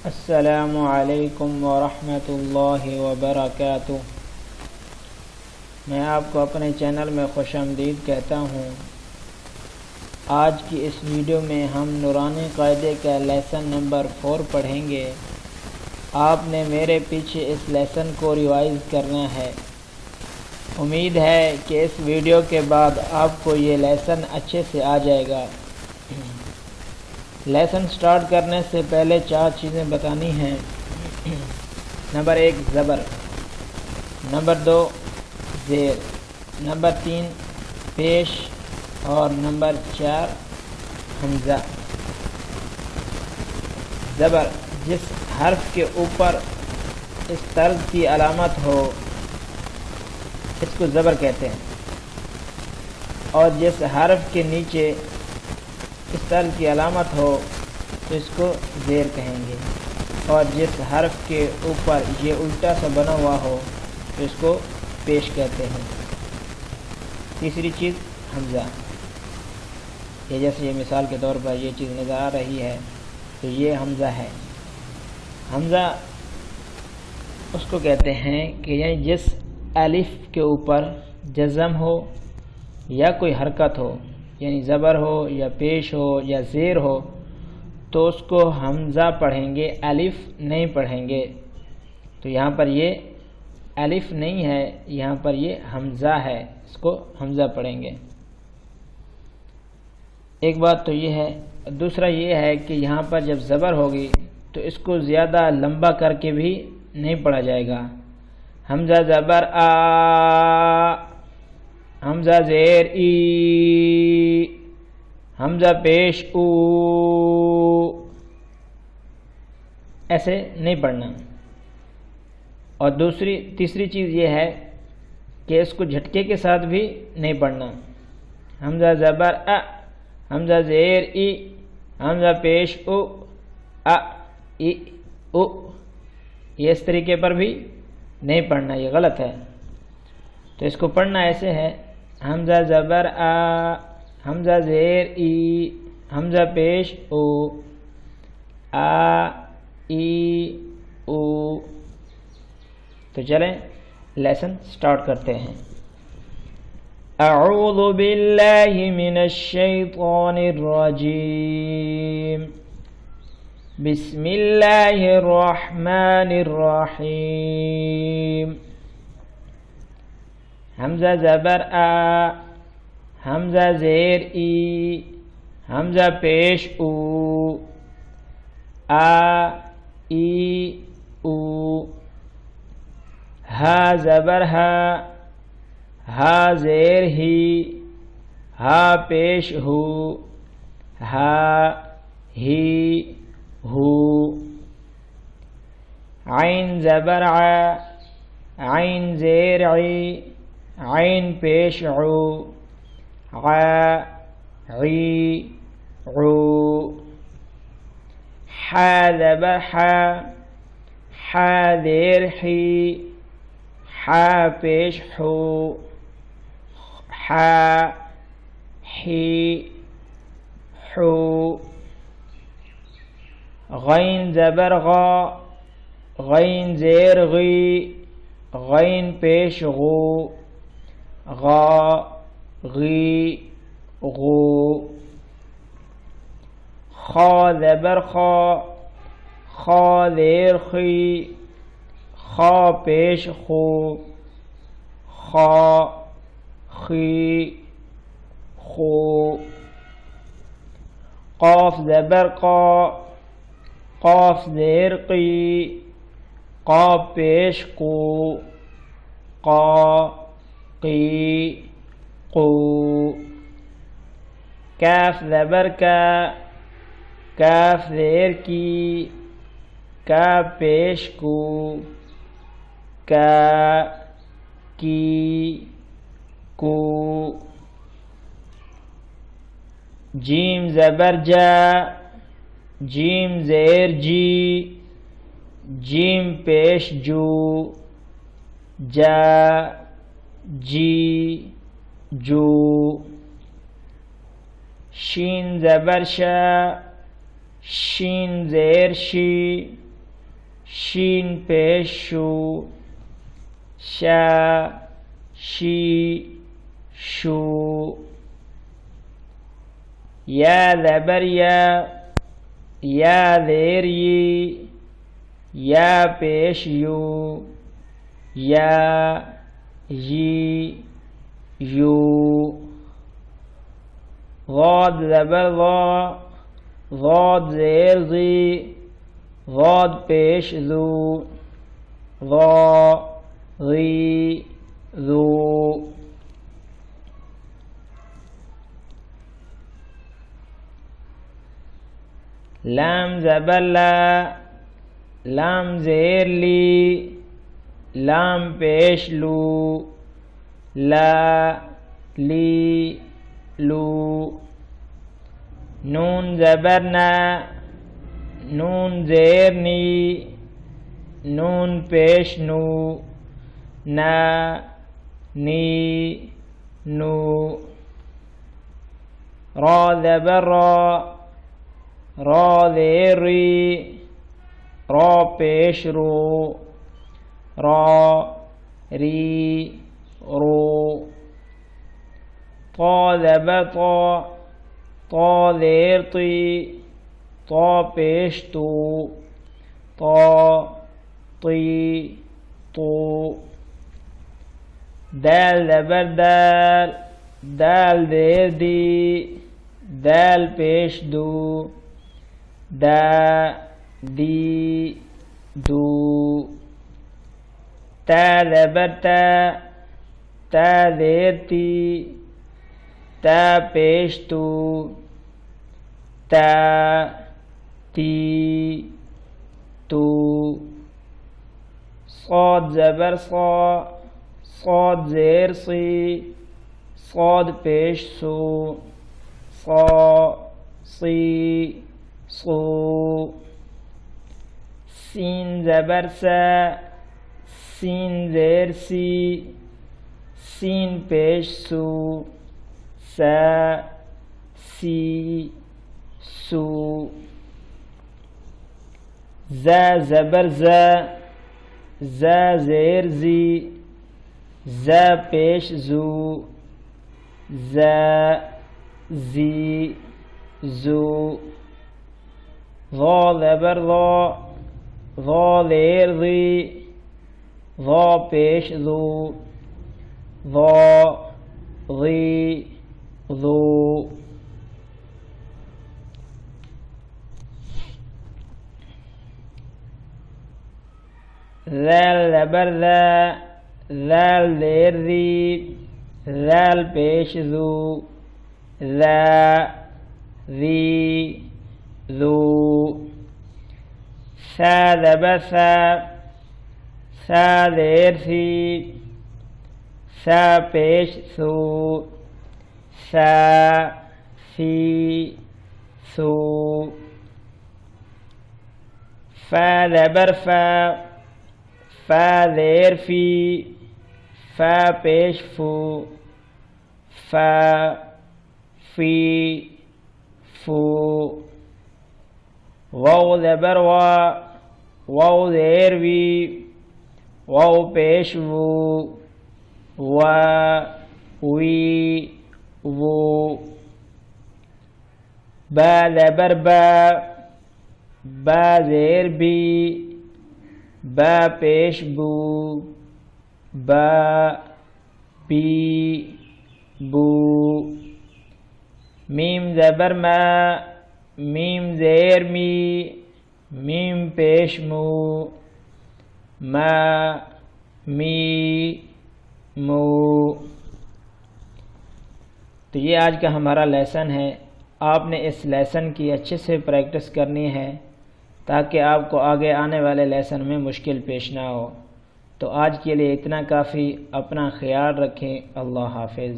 السلام علیکم ورحمۃ اللہ وبرکاتہ۔ میں آپ کو اپنے چینل میں خوش آمدید کہتا ہوں۔ آج کی اس ویڈیو میں ہم نورانی قاعدے کا لیسن نمبر 4 پڑھیں گے۔ آپ نے میرے پیچھے اس لیسن کو ریوائز کرنا ہے۔ امید ہے کہ اس ویڈیو کے بعد آپ کو یہ لیسن اچھے سے آ جائے گا۔ لیسن سٹارٹ کرنے سے پہلے 4 چیزیں بتانی ہیں۔ نمبر 1 زبر، نمبر 2 زیر، نمبر 3 پیش اور نمبر 4 حمزہ۔ زبر جس حرف کے اوپر اس طرز کی علامت ہو اس کو زبر کہتے ہیں، اور جس حرف کے نیچے اس طرز کی علامت ہو تو اس کو زیر کہیں گے، اور جس حرف کے اوپر یہ الٹا سا بنا ہوا ہو تو اس کو پیش کہتے ہیں۔ تیسری چیز حمزہ، یہ جیسے یہ مثال کے طور پر یہ چیز نظر آ رہی ہے تو یہ حمزہ ہے۔ حمزہ اس کو کہتے ہیں کہ یعنی جس الف کے اوپر جزم ہو یا کوئی حرکت ہو، یعنی زبر ہو یا پیش ہو یا زیر ہو، تو اس کو حمزہ پڑھیں گے، الف نہیں پڑھیں گے۔ تو یہاں پر یہ الف نہیں ہے، یہاں پر یہ حمزہ ہے، اس کو حمزہ پڑھیں گے۔ ایک بات تو یہ ہے۔ دوسرا یہ ہے کہ یہاں پر جب زبر ہوگی تو اس کو زیادہ لمبا کر کے بھی نہیں پڑھا جائے گا۔ حمزہ زبر آ، حمزہ زیر ای، حمزہ پیش او، ایسے نہیں پڑھنا۔ اور تیسری چیز یہ ہے کہ اس کو جھٹکے کے ساتھ بھی نہیں پڑھنا۔ حمزہ زبر ا، حمزہ زیر ای، حمزہ پیش او، ا ای او، یہ اس طریقے پر بھی نہیں پڑھنا، یہ غلط ہے۔ تو اس کو پڑھنا ایسے ہے، حمزہ زبر آ، حمزہ زیر ای، حمزہ پیش او، آ ای او۔ تو چلیں لیسن سٹارٹ کرتے ہیں۔ اعوذ باللہ من الشیطان الرجیم، بسم اللہ الرحمن الرحیم۔ حمزہ زبر آ، حمزہ زیر ای، حمزہ پیش او، آ ای او۔ ہا زبر ہا، ہا زیر ہی، ہا پیش ہو، ہا ہی ہو۔ عین زبر ع، عین زیر عی، عین پیش عو، ع عی عو۔ حا زبر حا، حا زیر حی، حا پیش حو، حا حی حو۔ غین زبر غا، غین زیر غی، غین پیش غو، غا غی غو۔ خا زبر خا، خا زیر خی، خا پیش خو، خا خی خو۔ قاف زبر قا، قاف زیر قی، قاف پیش قو، قا قی قو۔ کاف زبر کا، کاف زیر کی، کاف پیش کو، کا کی کو۔ جیم زبر جا، جیم زیر جی، جیم پیش جو، جا جی جو۔ شین زبر شا، شین زیر شی، شین پیش شو، شا شی شو، یا زبر یا زیر یا پیش یو، یا یو، ضاد زبر ضاد زیر ضاد پیش ذو، ذو، لام زبر لام زیر لام پیش لو، لو، نون زبر نون زیر نون پیش نو، نو، را زبر را زیر را پیش رو، رو، طا زبر طا زیر طا پیش تو، تو، دال زبر دال زیر دال پیش دو، دو، تا زبر تا زیر تا پیش تو، تو، صاد زبر صاد زیر صاد پیش سو، سو، سین زبر سین زیر سین پیش سو، سو، زا زبر زیر زا پیش زو، زو، ضا زبر ضا زیر ضا پیش ذو، ذو، ذال زبر ذال زیر ذال پیش ذو، ذو، ثا زبر ثا زیر ثا پیش ثو، ثو، فا زبر فا زیر فا پیش فو، فو، واو زبر واو زیر واو پیش وو، وہ، با زبر با زیر با پیش بو، بو، میم زبر میم زیر میم پیش مو، مو۔ تو یہ آج کا ہمارا لیسن ہے۔ آپ نے اس لیسن کی اچھے سے پریکٹس کرنی ہے تاکہ آپ کو آگے آنے والے لیسن میں مشکل پیش نہ ہو۔ تو آج کے لیے اتنا کافی، اپنا خیال رکھیں، اللہ حافظ۔